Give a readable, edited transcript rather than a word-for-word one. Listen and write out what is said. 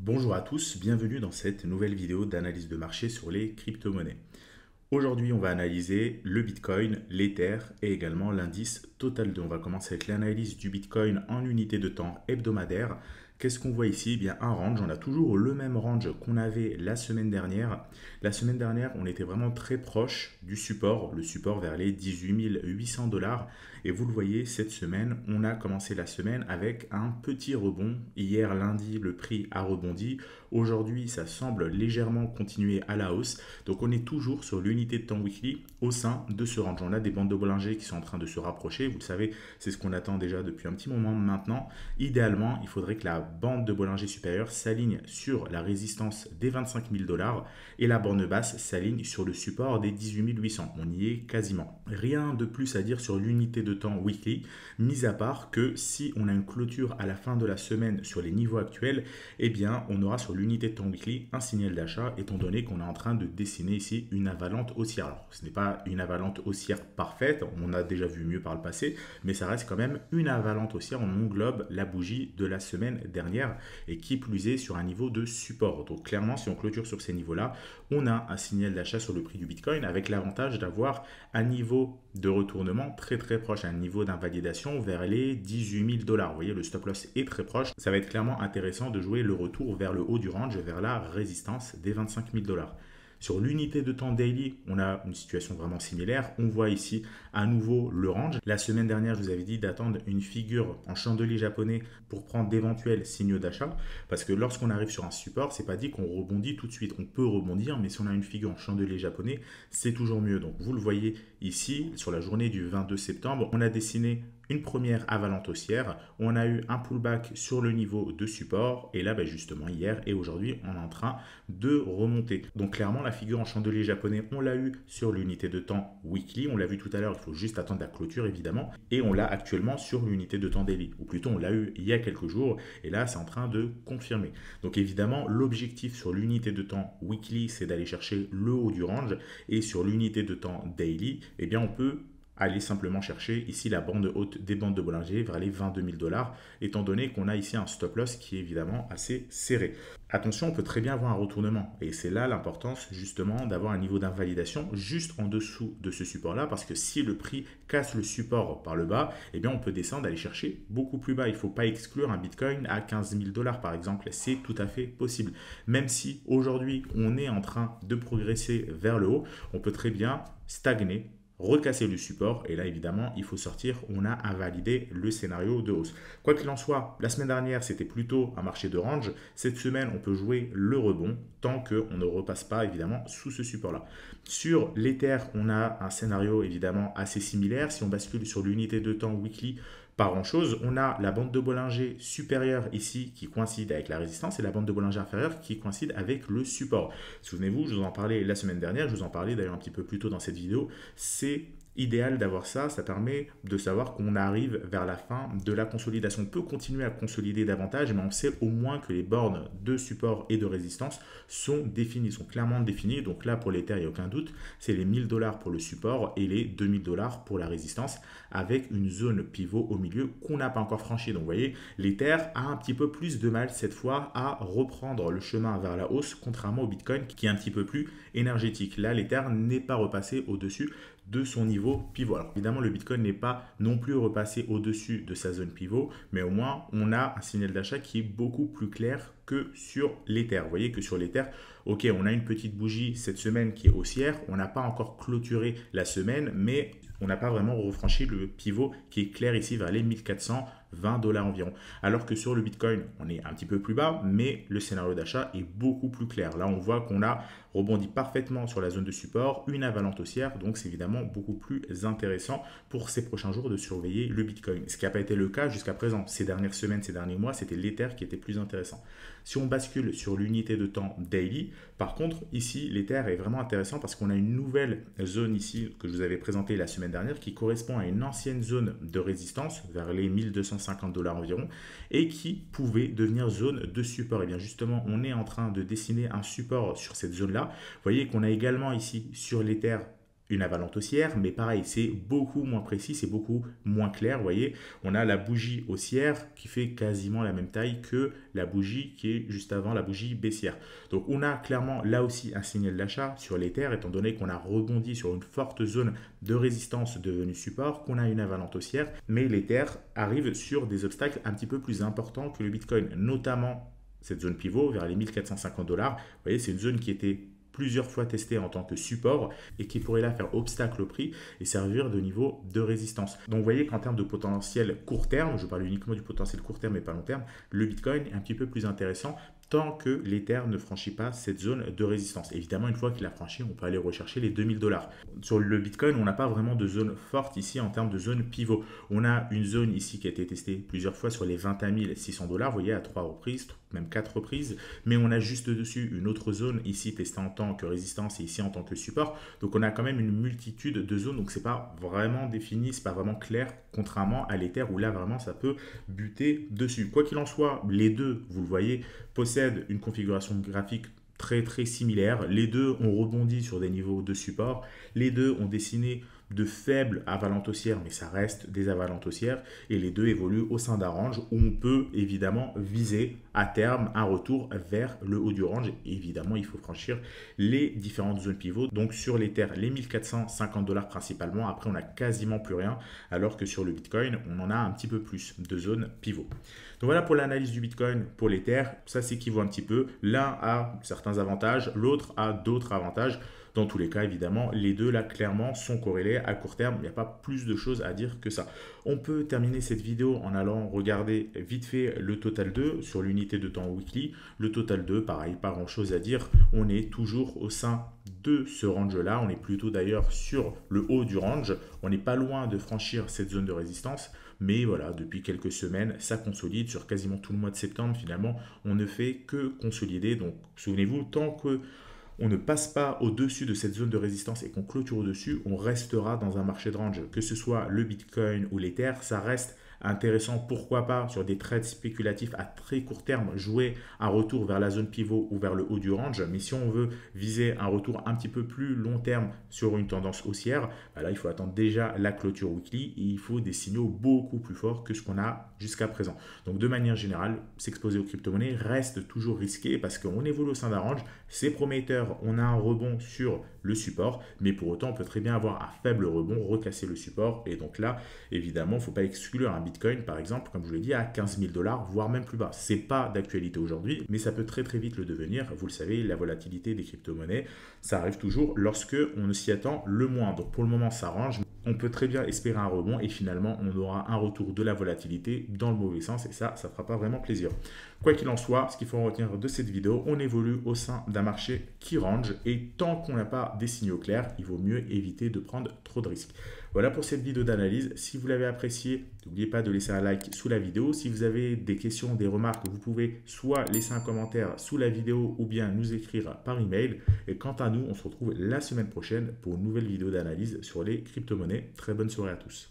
Bonjour à tous, bienvenue dans cette nouvelle vidéo d'analyse de marché sur les crypto-monnaies. Aujourd'hui, on va analyser le Bitcoin, l'Ether et également l'indice Total 2. On va commencer avec l'analyse du Bitcoin en unité de temps hebdomadaire. Qu'est-ce qu'on voit ici? Eh bien, un range. On a toujours le même range qu'on avait la semaine dernière. La semaine dernière, on était vraiment très proche du support, le support vers les 18 800 dollars. Et vous le voyez, cette semaine, on a commencé la semaine avec un petit rebond. Hier, lundi, le prix a rebondi. Aujourd'hui, ça semble légèrement continuer à la hausse. Donc, on est toujours sur l'unité de temps weekly au sein de ce range. On a des bandes de Bollinger qui sont en train de se rapprocher. Vous le savez, c'est ce qu'on attend déjà depuis un petit moment maintenant. Idéalement, il faudrait que la bande de Bollinger supérieure s'aligne sur la résistance des 25 000 dollars et la borne basse s'aligne sur le support des 18 800. On y est quasiment. Rien de plus à dire sur l'unité de temps weekly, mis à part que si on a une clôture à la fin de la semaine sur les niveaux actuels, eh bien, on aura sur l'unité de temps weekly un signal d'achat, étant donné qu'on est en train de dessiner ici une avalante haussière. Alors, ce n'est pas une avalante haussière parfaite, on a déjà vu mieux par le passé, mais ça reste quand même une avalante haussière. On englobe la bougie de la semaine dernière et qui plus est sur un niveau de support. Donc clairement, si on clôture sur ces niveaux-là, on a un signal d'achat sur le prix du Bitcoin avec l'avantage d'avoir un niveau de retournement très très proche, un niveau d'invalidation vers les 18 000 dollars. Vous voyez, le stop loss est très proche. Ça va être clairement intéressant de jouer le retour vers le haut du range, vers la résistance des 25 000 dollars. Sur l'unité de temps daily, on a une situation vraiment similaire. On voit ici à nouveau le range. La semaine dernière, je vous avais dit d'attendre une figure en chandelier japonais pour prendre d'éventuels signaux d'achat. Parce que lorsqu'on arrive sur un support, c'est pas dit qu'on rebondit tout de suite. On peut rebondir, mais si on a une figure en chandelier japonais, c'est toujours mieux. Donc vous le voyez ici, sur la journée du 22 septembre, on a dessiné une première avalante haussière, on a eu un pullback sur le niveau de support et là justement hier et aujourd'hui on est en train de remonter. Donc clairement la figure en chandelier japonais on l'a eu sur l'unité de temps weekly, on l'a vu tout à l'heure, il faut juste attendre la clôture évidemment, et on l'a actuellement sur l'unité de temps daily, ou plutôt on l'a eu il y a quelques jours et là c'est en train de confirmer. Donc évidemment l'objectif sur l'unité de temps weekly c'est d'aller chercher le haut du range et sur l'unité de temps daily, eh bien on peut aller simplement chercher ici la bande haute des bandes de Bollinger vers les 22 000 dollars, étant donné qu'on a ici un stop loss qui est évidemment assez serré. Attention, on peut très bien avoir un retournement, et c'est là l'importance justement d'avoir un niveau d'invalidation juste en dessous de ce support-là, parce que si le prix casse le support par le bas, eh bien on peut descendre, aller chercher beaucoup plus bas. Il ne faut pas exclure un Bitcoin à 15 000 dollars par exemple, c'est tout à fait possible. Même si aujourd'hui on est en train de progresser vers le haut, on peut très bien stagner, recasser le support et là évidemment il faut sortir, on a invalidé le scénario de hausse. Quoi qu'il en soit, la semaine dernière c'était plutôt un marché de range, cette semaine on peut jouer le rebond tant qu'on ne repasse pas évidemment sous ce support là. Sur l'Ether on a un scénario évidemment assez similaire, si on bascule sur l'unité de temps weekly, pas grand chose. On a la bande de Bollinger supérieure ici qui coïncide avec la résistance et la bande de Bollinger inférieure qui coïncide avec le support. Souvenez-vous, je vous en parlais la semaine dernière, je vous en parlais d'ailleurs un petit peu plus tôt dans cette vidéo. C'est idéal d'avoir ça, ça permet de savoir qu'on arrive vers la fin de la consolidation. On peut continuer à consolider davantage, mais on sait au moins que les bornes de support et de résistance sont définies, sont clairement définies. Donc là, pour l'Ether, il n'y a aucun doute, c'est les 1000 dollars pour le support et les 2000 dollars pour la résistance, avec une zone pivot au milieu qu'on n'a pas encore franchie. Donc vous voyez, l'Ether a un petit peu plus de mal cette fois à reprendre le chemin vers la hausse, contrairement au Bitcoin qui est un petit peu plus énergétique. Là, l'Ether n'est pas repassé au-dessus de son niveau pivot. Alors évidemment, le Bitcoin n'est pas non plus repassé au-dessus de sa zone pivot, mais au moins, on a un signal d'achat qui est beaucoup plus clair que sur l'Ether. Vous voyez que sur l'Ether, ok, on a une petite bougie cette semaine qui est haussière, on n'a pas encore clôturé la semaine, mais on n'a pas vraiment refranchi le pivot qui est clair ici vers les 1420 dollars environ. Alors que sur le Bitcoin, on est un petit peu plus bas, mais le scénario d'achat est beaucoup plus clair. Là, on voit qu'on a rebondi parfaitement sur la zone de support, une avalante haussière, donc c'est évidemment beaucoup plus intéressant pour ces prochains jours de surveiller le Bitcoin. Ce qui n'a pas été le cas jusqu'à présent. Ces dernières semaines, ces derniers mois, c'était l'Ether qui était plus intéressant. Si on bascule sur l'unité de temps daily, par contre, ici, l'Ether est vraiment intéressant parce qu'on a une nouvelle zone ici que je vous avais présentée la semaine dernière qui correspond à une ancienne zone de résistance vers les 1250 dollars environ et qui pouvait devenir zone de support. Et bien justement, on est en train de dessiner un support sur cette zone-là. Vous voyez qu'on a également ici sur l'Ether une avalante haussière, mais pareil, c'est beaucoup moins précis, c'est beaucoup moins clair. Vous voyez, on a la bougie haussière qui fait quasiment la même taille que la bougie qui est juste avant la bougie baissière. Donc on a clairement là aussi un signal d'achat sur l'Ether, étant donné qu'on a rebondi sur une forte zone de résistance devenue support, qu'on a une avalante haussière, mais l'Ether arrive sur des obstacles un petit peu plus importants que le Bitcoin, notamment cette zone pivot vers les 1450 $. Vous voyez, c'est une zone qui était plusieurs fois testé en tant que support et qui pourrait là faire obstacle au prix et servir de niveau de résistance. Donc vous voyez qu'en termes de potentiel court terme, je parle uniquement du potentiel court terme et pas long terme, le Bitcoin est un petit peu plus intéressant tant que l'Ether ne franchit pas cette zone de résistance. Évidemment, une fois qu'il a franchi, on peut aller rechercher les 2000 $. Sur le Bitcoin, on n'a pas vraiment de zone forte ici en termes de zone pivot. On a une zone ici qui a été testée plusieurs fois sur les 21 600 $, vous voyez, à 3 reprises, même 4 reprises, mais on a juste dessus une autre zone ici testée en tant que résistance et ici en tant que support. Donc on a quand même une multitude de zones, donc c'est pas vraiment défini, c'est pas vraiment clair, contrairement à l'Ether où là vraiment ça peut buter dessus. Quoi qu'il en soit, les deux, vous le voyez, possèdent une configuration graphique très similaire. Les deux ont rebondi sur des niveaux de support. Les deux ont dessiné de faibles avalantes haussières, mais ça reste des avalantes haussières. Et les deux évoluent au sein d'un range où on peut évidemment viser à terme un retour vers le haut du range. Et évidemment, il faut franchir les différentes zones pivots. Donc sur l'Ether, les 1450 $ principalement. Après, on n'a quasiment plus rien, alors que sur le Bitcoin, on en a un petit peu plus de zones pivots. Donc voilà pour l'analyse du Bitcoin pour l'Ether. Ça s'équivaut un petit peu. L'un a certains avantages, l'autre a d'autres avantages. Dans tous les cas, évidemment, les deux là clairement sont corrélés à court terme. Il n'y a pas plus de choses à dire que ça. On peut terminer cette vidéo en allant regarder vite fait le total 2 sur l'unité de temps weekly. Le total 2, pareil, pas grand chose à dire. On est toujours au sein de ce range-là. On est plutôt d'ailleurs sur le haut du range. On n'est pas loin de franchir cette zone de résistance. Mais voilà, depuis quelques semaines, ça consolide sur quasiment tout le mois de septembre. Finalement, on ne fait que consolider. Donc, souvenez-vous, tant que on ne passe pas au-dessus de cette zone de résistance et qu'on clôture au-dessus, on restera dans un marché de range. Que ce soit le Bitcoin ou l'Ether, ça reste intéressant, pourquoi pas, sur des trades spéculatifs à très court terme, jouer un retour vers la zone pivot ou vers le haut du range. Mais si on veut viser un retour un petit peu plus long terme sur une tendance haussière, là, il faut attendre déjà la clôture weekly et il faut des signaux beaucoup plus forts que ce qu'on a jusqu'à présent. Donc, de manière générale, s'exposer aux crypto-monnaies reste toujours risqué parce qu'on évolue au sein d'un range, c'est prometteur, on a un rebond sur le support, mais pour autant, on peut très bien avoir un faible rebond, recasser le support. Et donc là, évidemment, il ne faut pas exclure un Bitcoin, par exemple, comme je vous l'ai dit, à 15 000 $, voire même plus bas. Ce n'est pas d'actualité aujourd'hui, mais ça peut très vite le devenir. Vous le savez, la volatilité des crypto-monnaies, ça arrive toujours lorsque on ne s'y attend le moins. Donc pour le moment, ça range. On peut très bien espérer un rebond et finalement, on aura un retour de la volatilité dans le mauvais sens et ça ne fera pas vraiment plaisir. Quoi qu'il en soit, ce qu'il faut retenir de cette vidéo, on évolue au sein d'un marché qui range et tant qu'on n'a pas des signaux clairs, il vaut mieux éviter de prendre trop de risques. Voilà pour cette vidéo d'analyse. Si vous l'avez appréciée, n'oubliez pas de laisser un like sous la vidéo. Si vous avez des questions, des remarques, vous pouvez soit laisser un commentaire sous la vidéo ou bien nous écrire par email. Et quant à nous, on se retrouve la semaine prochaine pour une nouvelle vidéo d'analyse sur les crypto-monnaies. Très bonne soirée à tous.